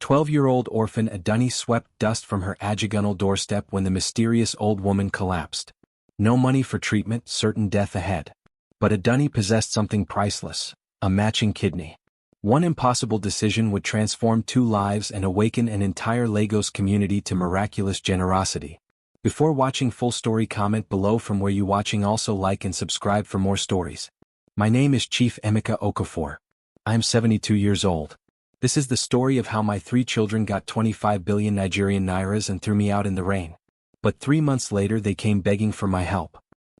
12-year-old orphan Adunni swept dust from her ajagunal doorstep when the mysterious old woman collapsed. No money for treatment, certain death ahead. But Adunni possessed something priceless, a matching kidney. One impossible decision would transform 2 lives and awaken an entire Lagos community to miraculous generosity. Before watching full story, comment below from where you watching, also like and subscribe for more stories. My name is Chief Emeka Okafor. I am 72 years old. This is the story of how my 3 children got 25 billion Nigerian nairas and threw me out in the rain. But 3 months later they came begging for my help.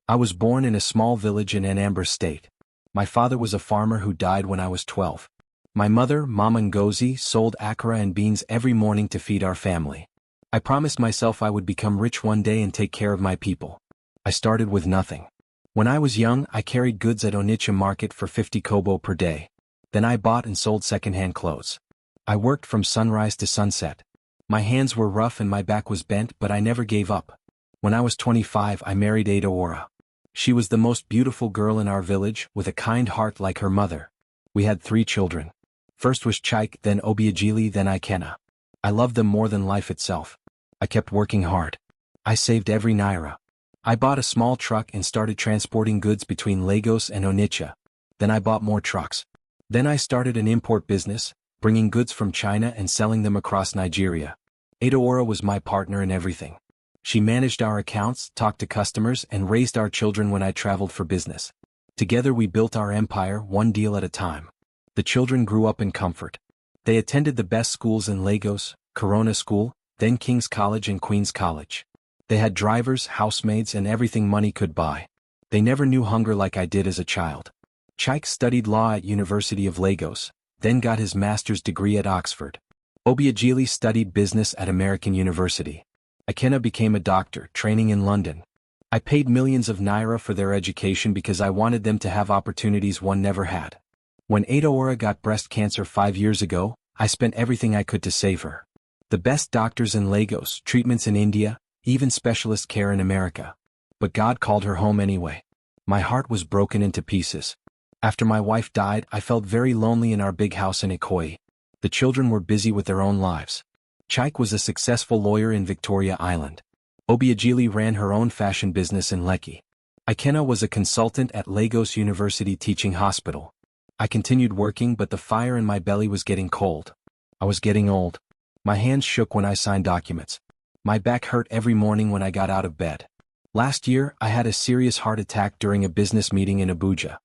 I was born in a small village in Anambra State. My father was a farmer who died when I was 12. My mother, Mama Ngozi, sold akara and beans every morning to feed our family. I promised myself I would become rich one day and take care of my people. I started with nothing. When I was young, I carried goods at Onitsha market for 50 kobo per day. Then I bought and sold second-hand clothes. I worked from sunrise to sunset. My hands were rough and my back was bent, but I never gave up. When I was 25, I married Adaora. She was the most beautiful girl in our village, with a kind heart like her mother. We had 3 children. First was Chike, then Obiageli, then Ikenna. I loved them more than life itself. I kept working hard. I saved every naira. I bought a small truck and started transporting goods between Lagos and Onitsha. Then I bought more trucks. Then I started an import business, bringing goods from China and selling them across Nigeria. Adaora was my partner in everything. She managed our accounts, talked to customers, and raised our children when I traveled for business. Together we built our empire, one deal at a time. The children grew up in comfort. They attended the best schools in Lagos, Corona School, then King's College and Queen's College. They had drivers, housemaids, and everything money could buy. They never knew hunger like I did as a child. Chike studied law at University of Lagos, then got his master's degree at Oxford. Obiageli studied business at American University. Ikenna became a doctor, training in London. I paid millions of naira for their education because I wanted them to have opportunities one never had. When Adaora got breast cancer 5 years ago, I spent everything I could to save her. The best doctors in Lagos, treatments in India, even specialist care in America. But God called her home anyway. My heart was broken into pieces. After my wife died, I felt very lonely in our big house in Ikoyi. The children were busy with their own lives. Chike was a successful lawyer in Victoria Island. Obiageli ran her own fashion business in Lekki. Ikenna was a consultant at Lagos University Teaching Hospital. I continued working, but the fire in my belly was getting cold. I was getting old. My hands shook when I signed documents. My back hurt every morning when I got out of bed. Last year, I had a serious heart attack during a business meeting in Abuja.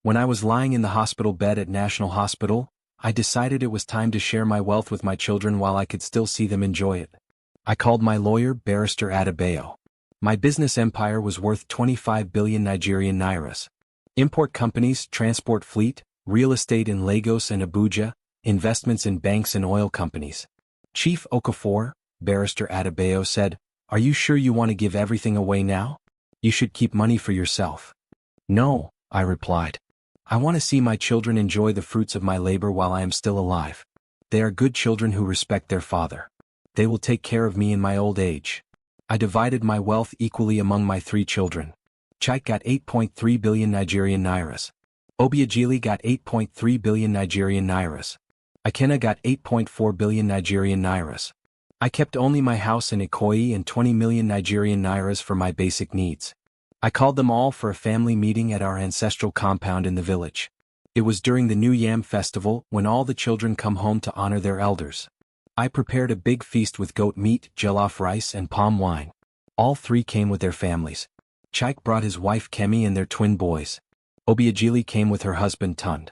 When I was lying in the hospital bed at National Hospital, I decided it was time to share my wealth with my children while I could still see them enjoy it. I called my lawyer, Barrister Adebayo. My business empire was worth 25 billion Nigerian nairas. Import companies, transport fleet, real estate in Lagos and Abuja, investments in banks and oil companies. Chief Okafor, Barrister Adebayo said, "Are you sure you want to give everything away now? You should keep money for yourself." "No," I replied. "I want to see my children enjoy the fruits of my labor while I am still alive. They are good children who respect their father. They will take care of me in my old age." I divided my wealth equally among my 3 children. Chike got 8.3 billion Nigerian nairas. Obiageli got 8.3 billion Nigerian nairas. Ikenna got 8.4 billion Nigerian nairas. I kept only my house in Ikoyi and 20 million Nigerian nairas for my basic needs. I called them all for a family meeting at our ancestral compound in the village. It was during the New Yam festival, when all the children come home to honor their elders. I prepared a big feast with goat meat, jollof rice, and palm wine. All 3 came with their families. Chike brought his wife Kemi and their twin boys. Obiageli came with her husband Tund.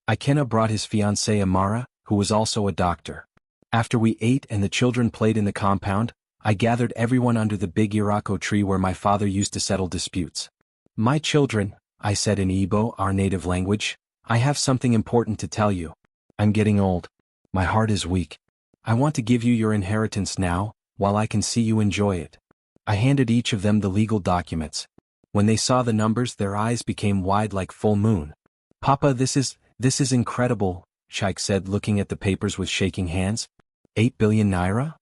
Ikenna brought his fiancée Amara, who was also a doctor. After we ate and the children played in the compound, I gathered everyone under the big Irako tree where my father used to settle disputes. "My children," I said in Igbo, our native language, "I have something important to tell you. I'm getting old. My heart is weak. I want to give you your inheritance now, while I can see you enjoy it." I handed each of them the legal documents. When they saw the numbers, their eyes became wide like full moon. "Papa, this is incredible," Chike said, looking at the papers with shaking hands. 8 billion naira?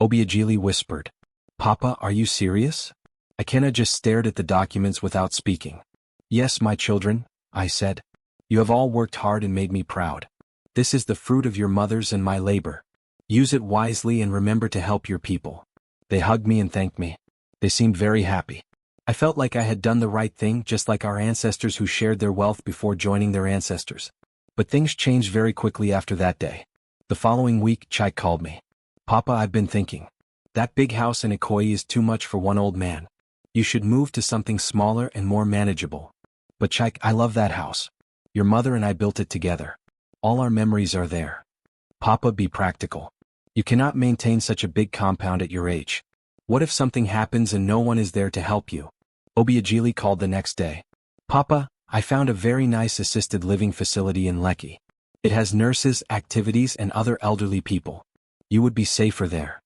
Obiageli whispered. "Papa, are you serious?" Ikenna just stared at the documents without speaking. "Yes, my children," I said. "You have all worked hard and made me proud. This is the fruit of your mothers and my labor. Use it wisely and remember to help your people. They hugged me and thanked me. They seemed very happy. I felt like I had done the right thing, just like our ancestors who shared their wealth before joining their ancestors. But things changed very quickly after that day. The following week, Chai called me. Papa, I've been thinking. That big house in Ikoyi is too much for one old man. You should move to something smaller and more manageable. But Chai, I love that house. Your mother and I built it together. All our memories are there. Papa, be practical. You cannot maintain such a big compound at your age. What if something happens and no one is there to help you? Obiageli called the next day. Papa, I found a very nice assisted living facility in Lekki. It has nurses, activities and other elderly people. You would be safer there.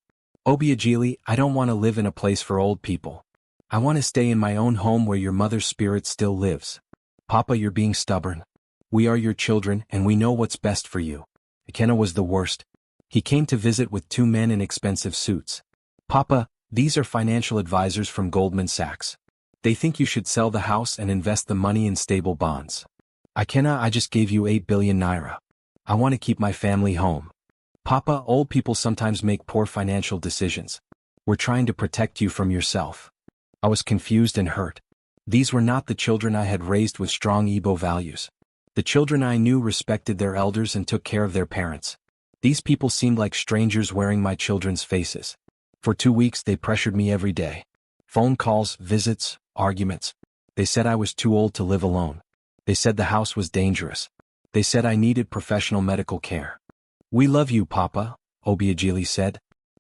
Obiageli, I don't want to live in a place for old people. I want to stay in my own home where your mother's spirit still lives. Papa, you're being stubborn. We are your children and we know what's best for you. Ikenna was the worst. He came to visit with 2 men in expensive suits. Papa, these are financial advisors from Goldman Sachs. They think you should sell the house and invest the money in stable bonds. Ikenna, I just gave you 8 billion naira. I want to keep my family home. Papa, old people sometimes make poor financial decisions. We're trying to protect you from yourself. I was confused and hurt. These were not the children I had raised with strong Igbo values. The children I knew respected their elders and took care of their parents. These people seemed like strangers wearing my children's faces. For 2 weeks they pressured me every day. Phone calls, visits, arguments. They said I was too old to live alone. They said the house was dangerous. They said I needed professional medical care. We love you, Papa, Obiageli said.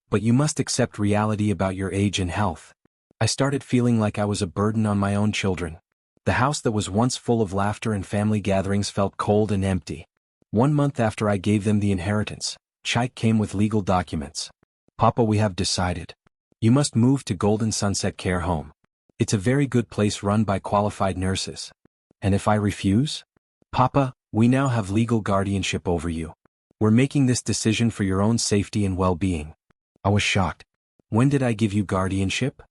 But you must accept reality about your age and health. I started feeling like I was a burden on my own children. The house that was once full of laughter and family gatherings felt cold and empty. 1 month after I gave them the inheritance, Chai came with legal documents. Papa, we have decided. You must move to Golden Sunset Care Home. It's a very good place run by qualified nurses. And if I refuse? Papa, we now have legal guardianship over you. We're making this decision for your own safety and well-being. I was shocked. When did I give you guardianship?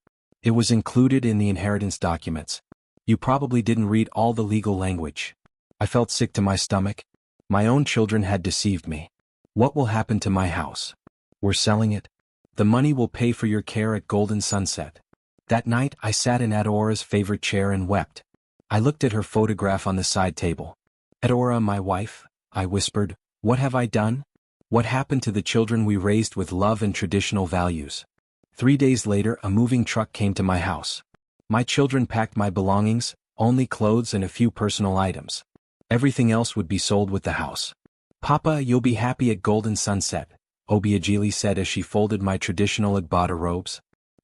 It was included in the inheritance documents. You probably didn't read all the legal language. I felt sick to my stomach. My own children had deceived me. What will happen to my house? We're selling it. The money will pay for your care at Golden Sunset. That night I sat in Adora's favorite chair and wept. I looked at her photograph on the side table. Adora, my wife, I whispered, what have I done? What happened to the children we raised with love and traditional values? 3 days later a moving truck came to my house. My children packed my belongings, only clothes and a few personal items. Everything else would be sold with the house. Papa, you'll be happy at Golden Sunset, Obiageli said as she folded my traditional Agbada robes.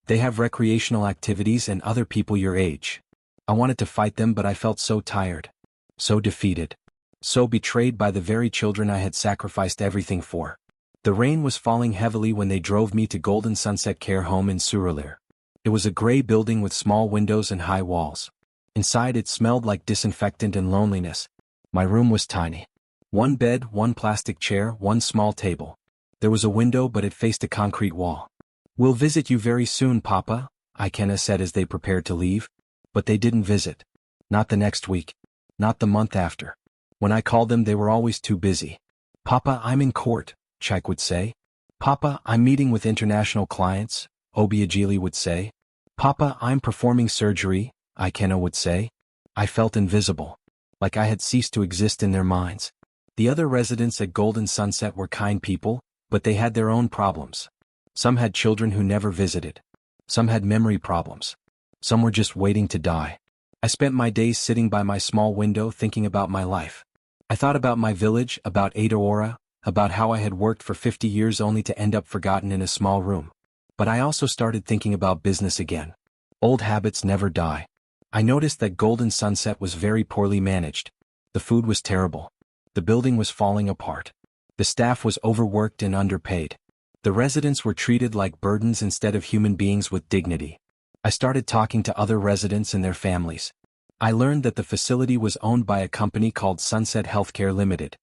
They have recreational activities and other people your age. I wanted to fight them but I felt so tired. So defeated. So betrayed by the very children I had sacrificed everything for. The rain was falling heavily when they drove me to Golden Sunset Care Home in Surulere. It was a gray building with small windows and high walls. Inside it smelled like disinfectant and loneliness. My room was tiny. 1 bed, 1 plastic chair, 1 small table. There was a window but it faced a concrete wall. We'll visit you very soon, Papa, Ikenna said as they prepared to leave. But they didn't visit. Not the next week. Not the month after. When I called them they were always too busy. Papa, I'm in court, Chaik would say. Papa, I'm meeting with international clients, Obiageli would say. Papa, I'm performing surgery, Ikenna would say. I felt invisible. Like I had ceased to exist in their minds. The other residents at Golden Sunset were kind people, but they had their own problems. Some had children who never visited. Some had memory problems. Some were just waiting to die. I spent my days sitting by my small window thinking about my life. I thought about my village, about Adaora, about how I had worked for 50 years only to end up forgotten in a small room. But I also started thinking about business again. Old habits never die. I noticed that Golden Sunset was very poorly managed. The food was terrible. The building was falling apart. The staff was overworked and underpaid. The residents were treated like burdens instead of human beings with dignity. I started talking to other residents and their families. I learned that the facility was owned by a company called Sunset Healthcare Limited.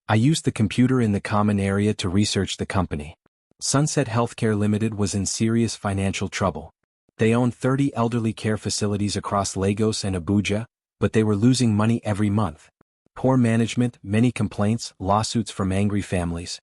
I used the computer in the common area to research the company. Sunset Healthcare Limited was in serious financial trouble. They owned 30 elderly care facilities across Lagos and Abuja, but they were losing money every month. Poor management, many complaints, lawsuits from angry families.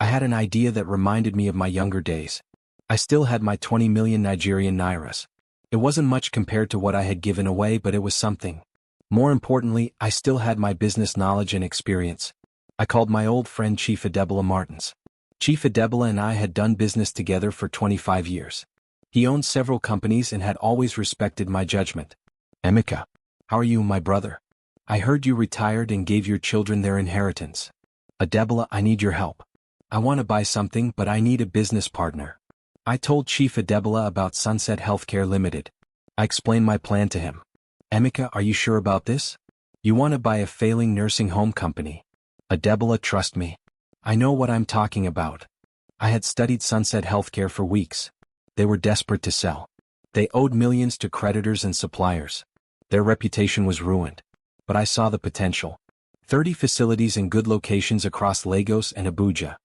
I had an idea that reminded me of my younger days. I still had my 20 million Nigerian nairas. It wasn't much compared to what I had given away, but it was something. More importantly, I still had my business knowledge and experience. I called my old friend Chief Adebola Martins. Chief Adebola and I had done business together for 25 years. He owned several companies and had always respected my judgment. Emeka, how are you, my brother? I heard you retired and gave your children their inheritance. Adebola, I need your help. I want to buy something, but I need a business partner. I told Chief Adebola about Sunset Healthcare Limited. I explained my plan to him. Emeka, are you sure about this? You want to buy a failing nursing home company. Adebola, trust me. I know what I'm talking about. I had studied Sunset Healthcare for weeks. They were desperate to sell. They owed millions to creditors and suppliers. Their reputation was ruined. But I saw the potential. 30 facilities in good locations across Lagos and Abuja.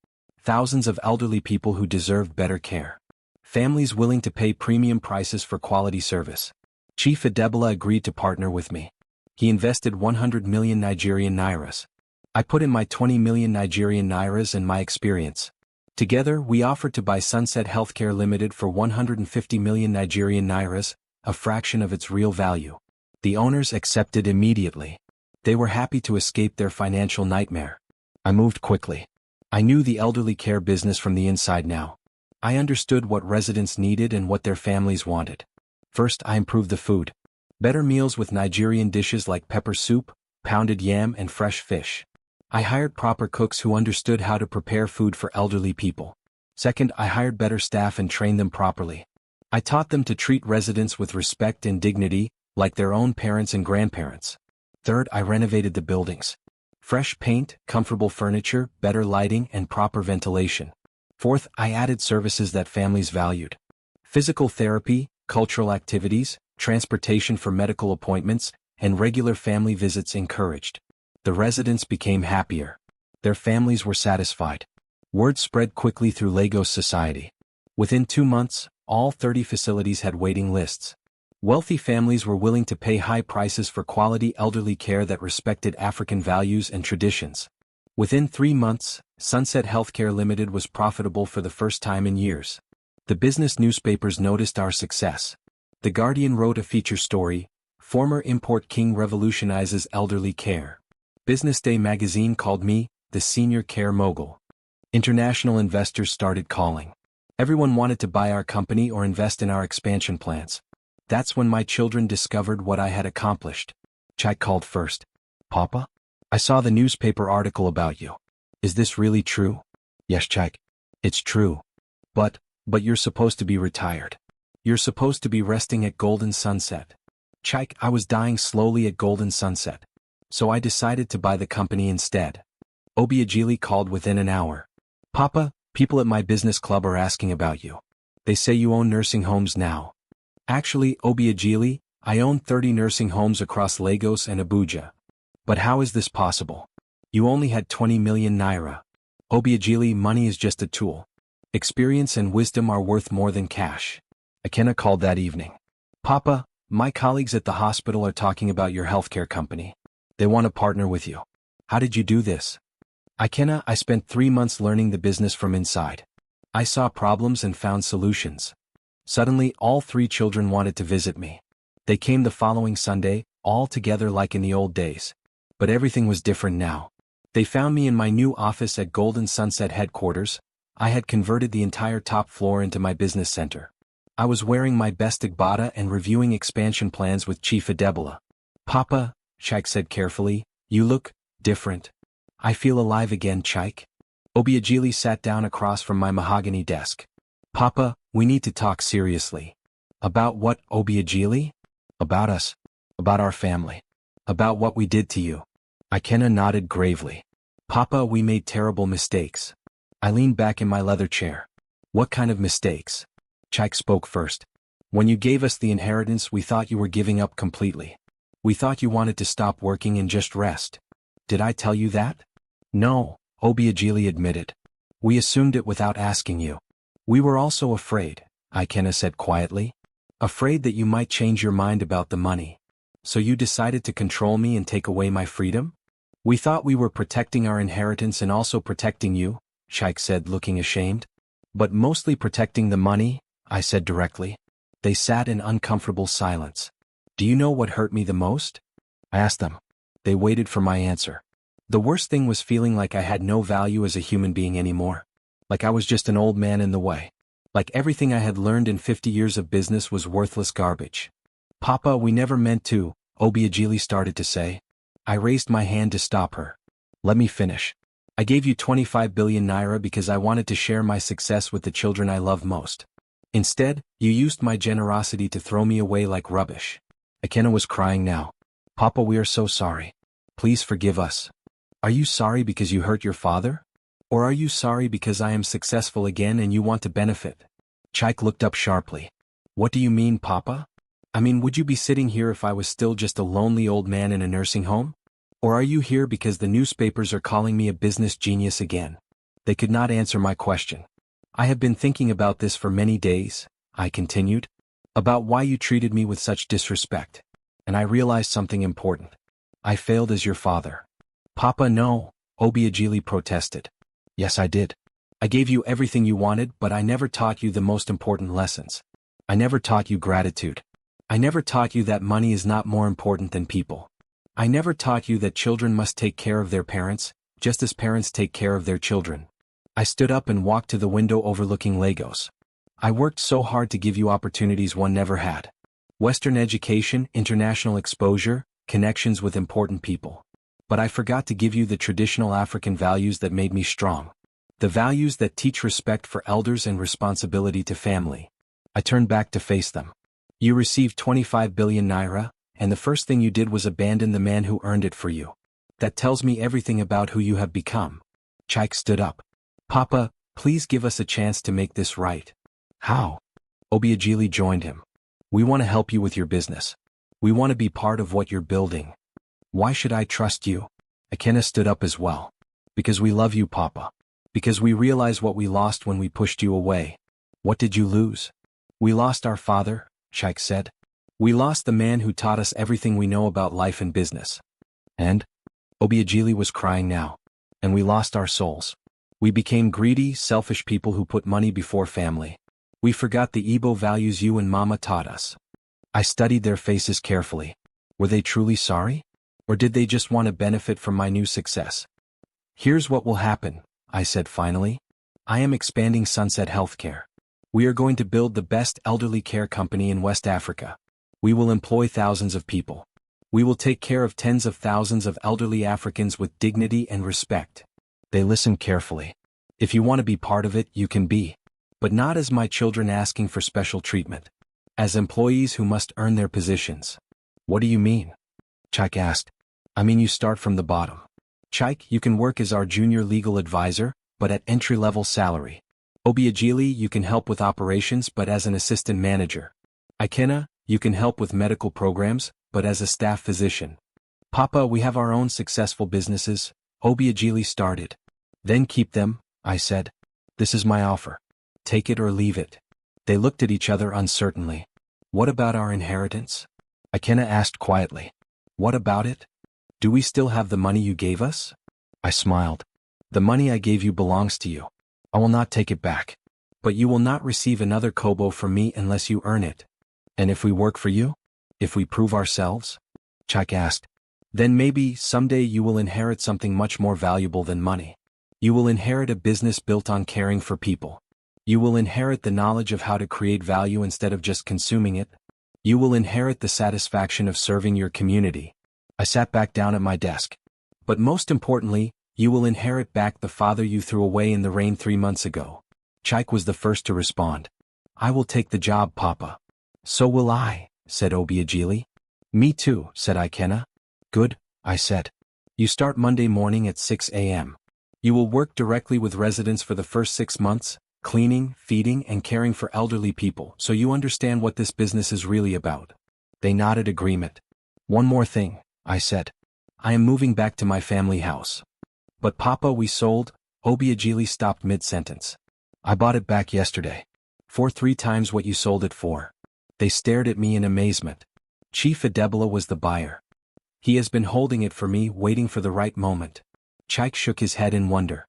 Thousands of elderly people who deserved better care. Families willing to pay premium prices for quality service. Chief Adebola agreed to partner with me. He invested 100 million Nigerian nairas. I put in my 20 million Nigerian nairas and my experience. Together, we offered to buy Sunset Healthcare Limited for 150 million Nigerian nairas, a fraction of its real value. The owners accepted immediately. They were happy to escape their financial nightmare. I moved quickly. I knew the elderly care business from the inside now. I understood what residents needed and what their families wanted. First, I improved the food. Better meals with Nigerian dishes like pepper soup, pounded yam and fresh fish. I hired proper cooks who understood how to prepare food for elderly people. Second, I hired better staff and trained them properly. I taught them to treat residents with respect and dignity, like their own parents and grandparents. Third, I renovated the buildings. Fresh paint, comfortable furniture, better lighting, and proper ventilation. Fourth, I added services that families valued. Physical therapy, cultural activities, transportation for medical appointments, and regular family visits encouraged. The residents became happier. Their families were satisfied. Word spread quickly through Lagos society. Within 2 months, all 30 facilities had waiting lists. Wealthy families were willing to pay high prices for quality elderly care that respected African values and traditions. Within 3 months, Sunset Healthcare Limited was profitable for the first time in years. The business newspapers noticed our success. The Guardian wrote a feature story, "Former Import King Revolutionizes Elderly Care." Business Day magazine called me the senior care mogul. International investors started calling. Everyone wanted to buy our company or invest in our expansion plans. That's when my children discovered what I had accomplished. Chike called first. Papa? I saw the newspaper article about you. Is this really true? Yes, Chike. It's true. But you're supposed to be retired. You're supposed to be resting at Golden Sunset. Chike, I was dying slowly at Golden Sunset. So I decided to buy the company instead. Obiageli called within an hour. Papa, people at my business club are asking about you. They say you own nursing homes now. Actually, Obiageli, I own 30 nursing homes across Lagos and Abuja. But how is this possible? You only had 20 million naira. Obiageli, money is just a tool. Experience and wisdom are worth more than cash. Akena called that evening. Papa, my colleagues at the hospital are talking about your healthcare company. They want to partner with you. How did you do this? Akena, I spent 3 months learning the business from inside. I saw problems and found solutions. Suddenly, all 3 children wanted to visit me. They came the following Sunday, all together like in the old days. But everything was different now. They found me in my new office at Golden Sunset headquarters. I had converted the entire top floor into my business center. I was wearing my best Igbata and reviewing expansion plans with Chief Adebola. Papa, Chike said carefully, you look different. I feel alive again, Chike. Obiageli sat down across from my mahogany desk. Papa, we need to talk seriously. About what, Obiageli? About us. About our family. About what we did to you. Akena nodded gravely. Papa, we made terrible mistakes. I leaned back in my leather chair. What kind of mistakes? Chike spoke first. When you gave us the inheritance, we thought you were giving up completely. We thought you wanted to stop working and just rest. Did I tell you that? No, Obiageli admitted. We assumed it without asking you. We were also afraid, Akena said quietly. Afraid that you might change your mind about the money. So you decided to control me and take away my freedom? We thought we were protecting our inheritance and also protecting you, Shaik said, looking ashamed. But mostly protecting the money, I said directly. They sat in uncomfortable silence. Do you know what hurt me the most? I asked them. They waited for my answer. The worst thing was feeling like I had no value as a human being anymore. Like I was just an old man in the way. Like everything I had learned in 50 years of business was worthless garbage. Papa, we never meant to, Obiageli started to say. I raised my hand to stop her. Let me finish. I gave you 25 billion naira because I wanted to share my success with the children I love most. Instead, you used my generosity to throw me away like rubbish. Akena was crying now. Papa, we are so sorry. Please forgive us. Are you sorry because you hurt your father? Or are you sorry because I am successful again and you want to benefit? Chaik looked up sharply. What do you mean, Papa? I mean, would you be sitting here if I was still just a lonely old man in a nursing home? Or are you here because the newspapers are calling me a business genius again? They could not answer my question. I have been thinking about this for many days, I continued. About why you treated me with such disrespect. And I realized something important. I failed as your father. Papa, no, Obiageli protested. Yes, I did. I gave you everything you wanted, but I never taught you the most important lessons. I never taught you gratitude. I never taught you that money is not more important than people. I never taught you that children must take care of their parents, just as parents take care of their children. I stood up and walked to the window overlooking Lagos. I worked so hard to give you opportunities one never had. Western education, international exposure, connections with important people. But I forgot to give you the traditional African values that made me strong. The values that teach respect for elders and responsibility to family. I turned back to face them. You received 25 billion naira, and the first thing you did was abandon the man who earned it for you. That tells me everything about who you have become. Chaik stood up. Papa, please give us a chance to make this right. How? Obiageli joined him. We want to help you with your business. We want to be part of what you're building. Why should I trust you? Akena stood up as well. Because we love you, Papa. Because we realize what we lost when we pushed you away. What did you lose? We lost our father, Shaik said. We lost the man who taught us everything we know about life and business. And? Obiageli was crying now. And we lost our souls. We became greedy, selfish people who put money before family. We forgot the Igbo values you and Mama taught us. I studied their faces carefully. Were they truly sorry? Or did they just want to benefit from my new success? Here's what will happen, I said finally. I am expanding Sunset Healthcare. We are going to build the best elderly care company in West Africa. We will employ thousands of people. We will take care of tens of thousands of elderly Africans with dignity and respect. They listened carefully. If you want to be part of it, you can be. But not as my children asking for special treatment. As employees who must earn their positions. What do you mean? Chaik asked. I mean you start from the bottom. Chaik, you can work as our junior legal advisor, but at entry-level salary. Obiageli, you can help with operations but as an assistant manager. Ikena, you can help with medical programs, but as a staff physician. Papa, we have our own successful businesses, Obiageli started. Then keep them, I said. This is my offer. Take it or leave it. They looked at each other uncertainly. What about our inheritance? Ikena asked quietly. What about it? Do we still have the money you gave us? I smiled. The money I gave you belongs to you. I will not take it back. But you will not receive another kobo from me unless you earn it. And if we work for you? If we prove ourselves? Chaik asked. Then maybe, someday you will inherit something much more valuable than money. You will inherit a business built on caring for people. You will inherit the knowledge of how to create value instead of just consuming it. You will inherit the satisfaction of serving your community. I sat back down at my desk. But most importantly, you will inherit back the father you threw away in the rain 3 months ago. Chaik was the first to respond. I will take the job, Papa. So will I, said Obiageli. Me too, said Ikena. Good, I said. You start Monday morning at 6 a.m. You will work directly with residents for the first 6 months, cleaning, feeding, and caring for elderly people, so you understand what this business is really about. They nodded agreement. One more thing, I said. I am moving back to my family house. But Papa, we sold. Obiageli stopped mid-sentence. I bought it back yesterday. For 3 times what you sold it for. They stared at me in amazement. Chief Adebola was the buyer. He has been holding it for me, waiting for the right moment. Chaik shook his head in wonder.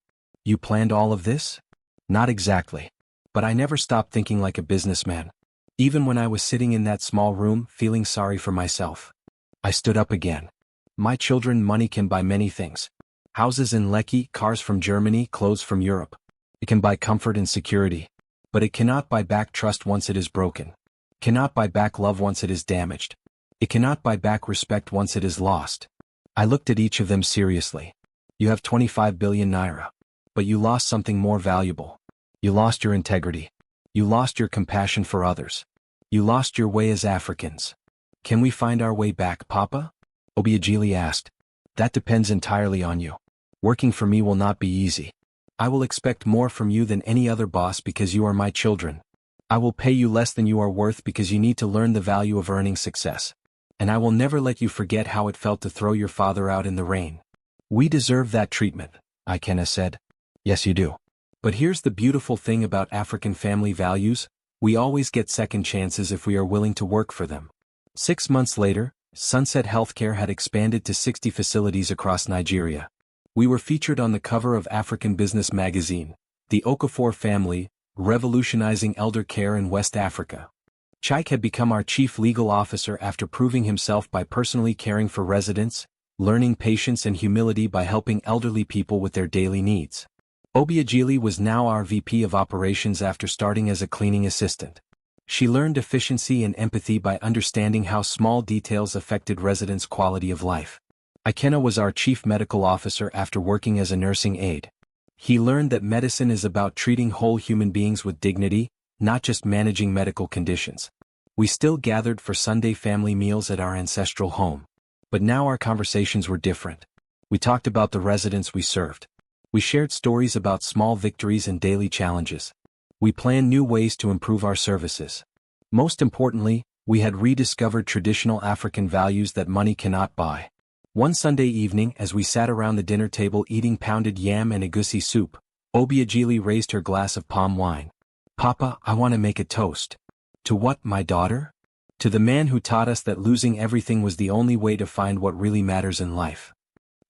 You planned all of this? Not exactly. But I never stopped thinking like a businessman. Even when I was sitting in that small room, feeling sorry for myself. I stood up again. My children, money can buy many things. Houses in Lekki, cars from Germany, clothes from Europe. It can buy comfort and security. But it cannot buy back trust once it is broken. Cannot buy back love once it is damaged. It cannot buy back respect once it is lost. I looked at each of them seriously. You have 25 billion naira. But you lost something more valuable. You lost your integrity. You lost your compassion for others. You lost your way as Africans. Can we find our way back, Papa? Obiageli asked. That depends entirely on you. Working for me will not be easy. I will expect more from you than any other boss because you are my children. I will pay you less than you are worth because you need to learn the value of earning success. And I will never let you forget how it felt to throw your father out in the rain. We deserve that treatment, Ikenna said. Yes, you do. But here's the beautiful thing about African family values: we always get second chances if we are willing to work for them. 6 months later, Sunset Healthcare had expanded to 60 facilities across Nigeria. We were featured on the cover of African Business magazine, The Okafor Family, Revolutionizing Elder Care in West Africa. Chike had become our chief legal officer after proving himself by personally caring for residents, learning patience and humility by helping elderly people with their daily needs. Obiageli was now our VP of operations after starting as a cleaning assistant. She learned efficiency and empathy by understanding how small details affected residents' quality of life. Ikenna was our chief medical officer after working as a nursing aide. He learned that medicine is about treating whole human beings with dignity, not just managing medical conditions. We still gathered for Sunday family meals at our ancestral home. But now our conversations were different. We talked about the residents we served. We shared stories about small victories and daily challenges. We planned new ways to improve our services. Most importantly, we had rediscovered traditional African values that money cannot buy. One Sunday evening, as we sat around the dinner table eating pounded yam and egusi soup, Obiageli raised her glass of palm wine. Papa, I want to make a toast. To what, my daughter? To the man who taught us that losing everything was the only way to find what really matters in life.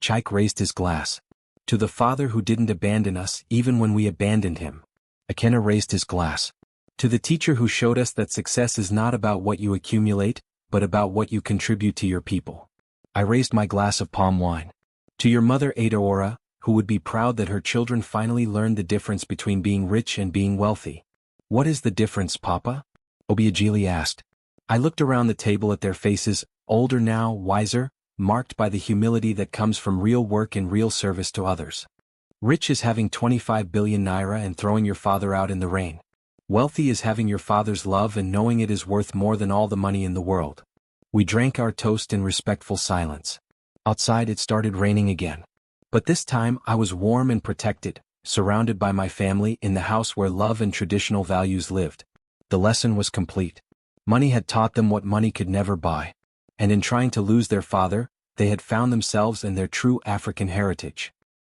Chike raised his glass. To the father who didn't abandon us even when we abandoned him. Ikenna raised his glass. To the teacher who showed us that success is not about what you accumulate, but about what you contribute to your people. I raised my glass of palm wine. To your mother Adaora, who would be proud that her children finally learned the difference between being rich and being wealthy. What is the difference, Papa? Obiageli asked. I looked around the table at their faces, older now, wiser, marked by the humility that comes from real work and real service to others. Rich is having 25 billion naira and throwing your father out in the rain. Wealthy is having your father's love and knowing it is worth more than all the money in the world. We drank our toast in respectful silence. Outside it started raining again. But this time I was warm and protected, surrounded by my family in the house where love and traditional values lived. The lesson was complete. Money had taught them what money could never buy. And in trying to lose their father, they had found themselves and their true African heritage.